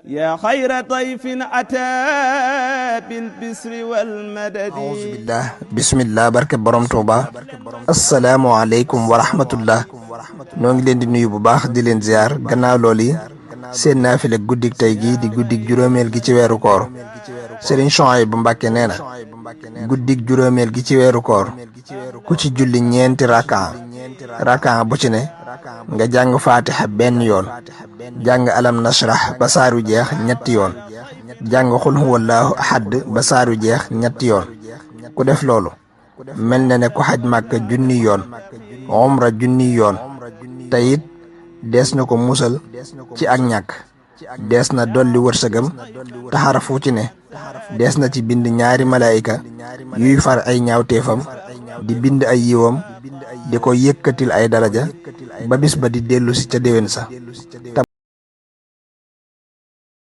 yaa xayra dayfin ataa bil bisri wal madadi. auzubillah bismillah barke borom Tuuba. asalaamualeykum wa rahmatullah. ñoo ngi leen di nuyu bu baax di leen ziar gannaaw loolu yi seen naafile guddik tey gi di guddik juróomeel gi ci weeru koor. Sëriñ Souhaïbou Mbacké nee na guddik juróomeel gi ci weeru koor ku ci julli ñeenti rakaa bu ci ne nga jàng faatiha benn yoon, jàng alam nashrah ba saaru jeex ñetti yoon, jàng xul huwallaahu ahad ba saaru jeex ñetti yoon. ku def loolu mel na ne ku xaj Màkka junni yoon, umra junni yoon. te it dees na ko musal ci ak ñàkk, dees na dolli wërsëgam te xarafu ci ne dees na ci bind ñaari malaayika yuy far ay ñaawteefam di bind ay yiwam di ko yëkkatil ay daraja ba bis ba di dellu si ca déwén sa.